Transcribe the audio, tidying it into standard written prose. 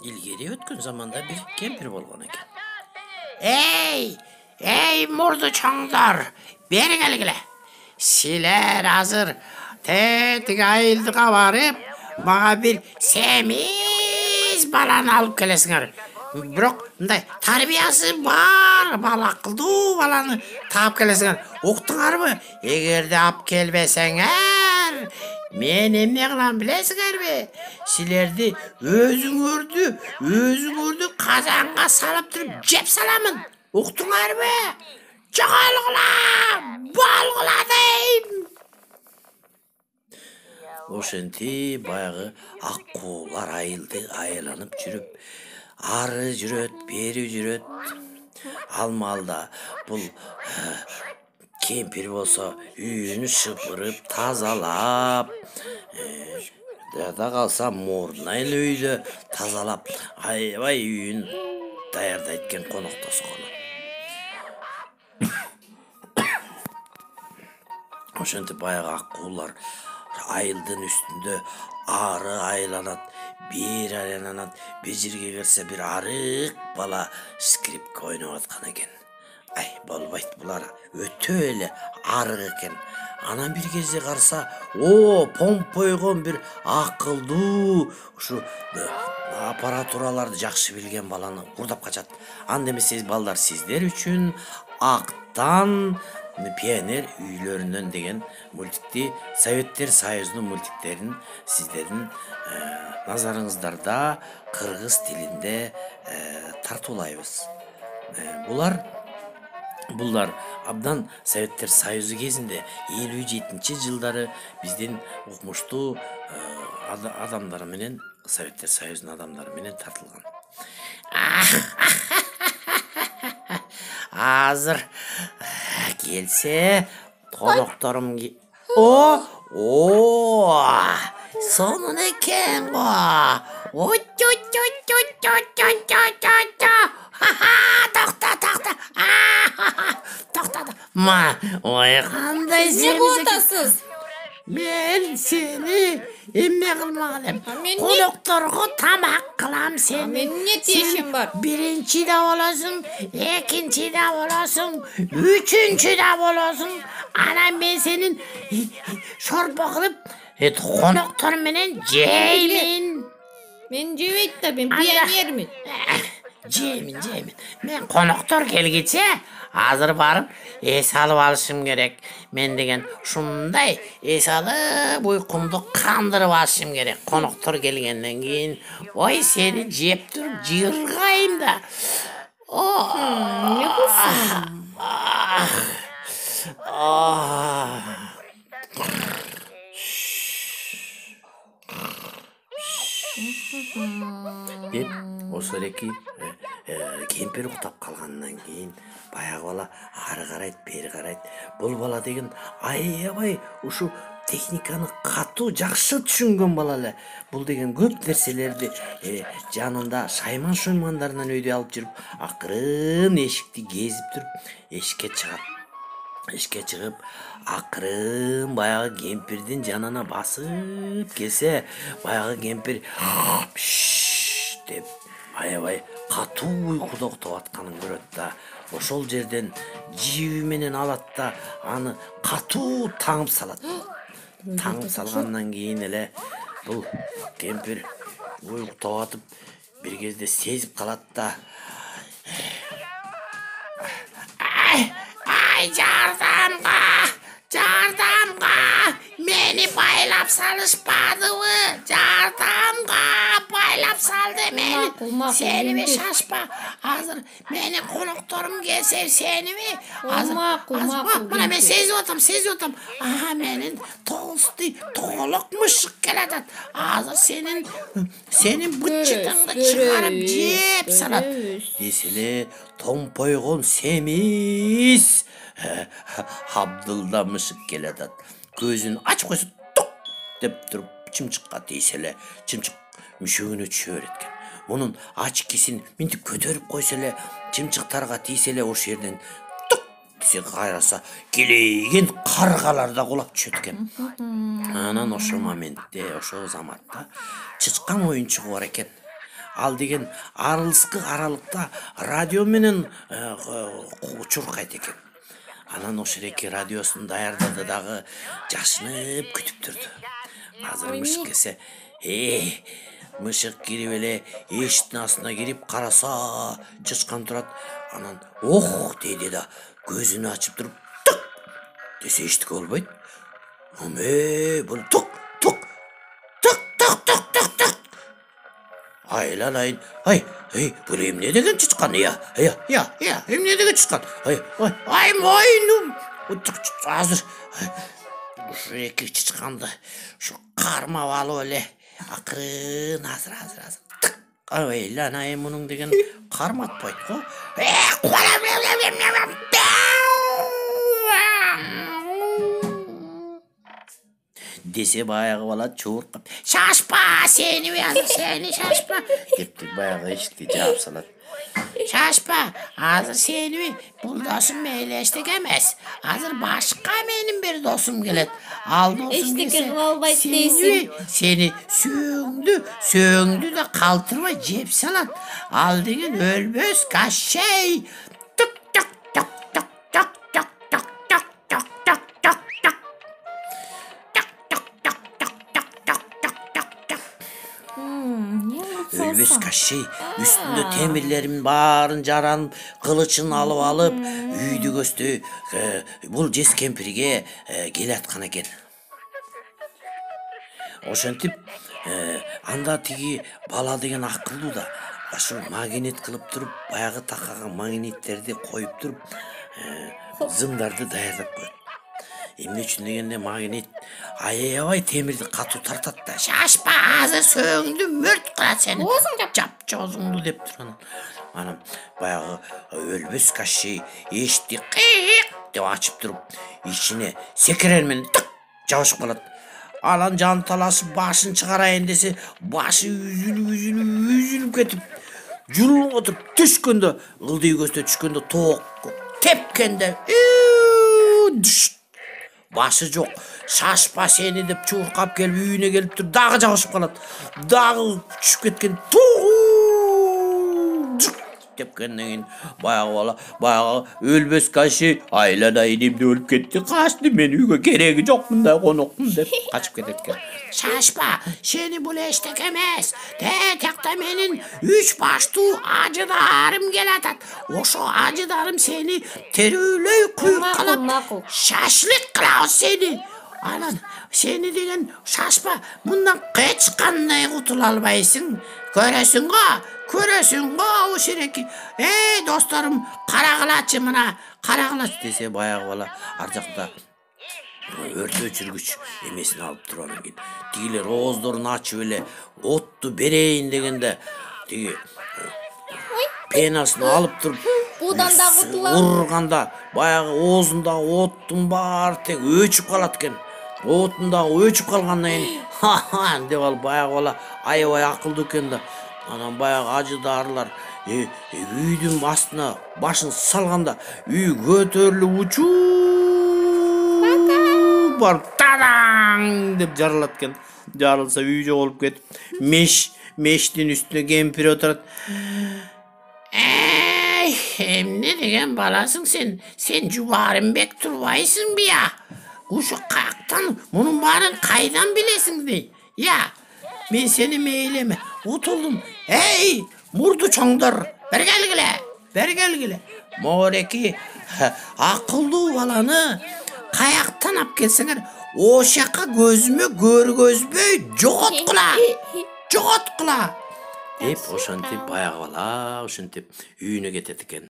ilgari o'tgan zamonda bir kempir bo'lgan ekan. Ey murdu çoңдар, beri gelgile. Siler hazır, tetik ayıldığa varıp, bana bir semiz balanı alıp gelesinger. Biroq mындай tarbiyasi var, bala akıldı balanı taap gelesinger. Uqtuңарбы? Egerde ap kelbeseңер, men emne kılam bilesiңerби? Silerdi özüңөрдү kazanга salıp turup jep salamın. Uqtuңарбы? Çoğalgıla, balgıla deyim. Ошенти баягы аккуулар айланып жүрүп, ары жүрөт, бери жүрөт. Ал маалда бул кемпир болсо үйүн шыпырып, тазалап, да калса мурдуна эле үйдө тазалап, аябай үйүн даярдайт экен коноктосуна. Ошентип баягы аккуулар айылдын үстүндө ары айланат, бери айланат, бир жерге келсе бир арык бала скрипка ойноп аткан экен. Ай, болбойт, булар өтө эле арык экен. Анан бир кезде караса, помпойгон бир акылдуу, ушу аппаратураларды жакшы билген баланы урдап качат. Анда эмесе балдар, сиздер үчүн Актан пионер үйлөрүнөн деген мультикти, Советтер Союзунун мультиктерин сиздердин назарыңыздарда кыргыз тилинде тартуулайбыз. Булар абдан Советтер Союзу кезинде 57-жылдары биздин укмуштуу адамдар менен, Советтер Союзунун адамдары менен тартылган. Hazır gelse konuklarım sonun eken bu. Tokta. Oy kanday Ne seni. kotasız? Men seni emme kılmalım. Men Konuklarga tamak kılam seni. Men ne diyişim var? Birinci de olasın, ikinci de olasın, üçüncü de olasın. Anam ben senin şorba kılıp konuklar menen jeymin. Men jebeyt da ben pionermin. Jeymin. Men konuklar gelgiçe hazır barıp es alıp alışım gerek. Men degen şunday es alıp uykumdu kandırıp alışım gerek. Konuklar gelgenden keyin oy seni jep turup jırgayım da. Ne kusun? Деп ошол эки кемпир уктап калгандан кийин баягы бала ары карайт, бери карайт. Бул бала деген аябай ушу техниканы катуу жакшы түшүнгөн бала эле. Бул деген көп нерселерди жанында шайман-шоймандарынан өйдө алып жүрүп, акырын эшикти кезип туруп, эшикке чыгат. Эшикке чыгып, акырын баягы кемпирдин жанына басып келсе, баягы кемпир деп аябай катуу уйкуда уктап атканын көрөт да, ошол жерден жиби менен алат да аны катуу таңып салат. Таңып салгандан кийин эле бул кемпир уйкутап атып бир кезде сезип калат да, Ay jardamga, meni baylap salışmadı mı? Jardamga baylap saldı beni. Seni mi şaşpa? Hazır meni konuklarım gelse seni mi? Hazır. Bana ben seziyotam. Aha menin toğulukmuş geledet. Hazır senin bıçıtını çıkarıp cep salat. Десіле томпойгон семиз Абдылда мышык келатат. Көзүн ачып койсо топ деп туруп чымчыкка тийсе эле чымчык мүшөгүнө түшө берет экен. Мунун ачкисин минтип көтөрүп койсо эле чымчыктарга тийсе эле ошол жерден топ десе кайраса келейген каргалар да кулап түшөт экен. Анан ошол моментте, ошол заматта чычкан оюнчугу бар экен. ал деген арылыскы аралыкта радио менен чуркайт экен. Анан ошол эки радиосун даярдады дагы жашынып күтүп турду. Азыр мышык келсе, мышык кирип эле эшиктин астына кирип караса, чычкан турат. Анан ох дейди да көзүн ачып туруп тук десе эчтеке болбойт. Бул тук тук тук тук тук тук тук. Айла-айын, бул эмне деген чычкан? Эмне деген чычкан? Ай мойнум. Азыр ушу эки чычканды ушу кармап алып эле акырын азыр Aylanay bunun деген карматпайт го. Dese баягы бала чуркап, "Шашпа, сени азыр, сени шашпа" депти баягы эшикти жаап салат. Шашпа, азыр сени бул досум мейлештик эмес. Азыр башка менин бир досум келет. Ал досум Эчтеке келсе, кыла албайт дейсиң. сени сөңдү да калтырбай жеп салат. Ал деген өлбөс кашей. Тук тук тук тук тук тук тук тук тук тук тук тук. Өлбөс кашей үстүндө темирлерин баарын жаранып, кылычын алып, үйдү көстө бул жес кемпирге келаткан экен. Ошентип анда тиги бала деген акылдуу да. Ошо магнит кылып туруп, баягы такаган магниттерди коюп туруп, зымдарды даярдап коет. Эмне үчүн дегенде магнит аябай темирди катуу тартат да. Шашпа, азыр сөңдү мөрт кылат сени. Жап жозуңду деп турган. Анан баягы өлбөс кашей эшикти кыйык деп ачып туруп, ичине секирер менен тык жабышып калат. Анан жанталашып башын чыгарайын десе, башы үзүлүп кетип, жулуп отуруп түшкөндө, ылдый көздөй түшкөндө тоок тепкенде башы жок. Шашпа сени деп чуркап келип үйүнө келип туруп дагы жабышып калат. Дагы түшүп кеткен тепкенден кийин баягы бала, баягы өлбөс кашей айланайын эмне өлүп кетти, качты, мен үйгө кереги жок, мындай конокмун деп качып кетет экен. Шашпа, сени бул эчтеке эмес. Тиякта менин 3 баштуу ажыдарым келатат. Ошо ажыдарым сени терүүлөй куйуккалап, шашлык кылабыз сени. Анан сени деген шашпа, мындан эч кандай кутула албайсың. Көрөсүң го ушереки. Досторум, карагылачы мына, карагылачы десе баягы бала ар жакта өрт өчүргүч эмесин алып тургандан кийин тигилер ооздорун ачып эле отту берейин дегенде тиги пенасын алып туруп Будан да кутула. урганда баягы оозундагы оттун баары тең өчүп калат экен. Отун дагы өчүп калгандан кийин деп алып баягы бала аябай акылдуу экен да. Анан баягы ажыдаарлар үйдүн астына башын салганда үй көтөрүлүп учуп барып тадаң деп жарылат экен. Жарылса үй жоголуп кетип, мештин үстүнө кемпир отурат. Эмне деген баласың сен? Сен Жубарымбек турбайсың бия? Ушу каяктан мунун баарын кайдан билесиң дей? Мен сени мейлеме, утулдум. Мурду чоңдор, бер келгиле. Мореки акылдуу баланы каяктан ап келсеңер, ошакка көзүмө көргөзбөй жоготкула. Деп ошентип баягы бала ошентип үйүнө кетет экен.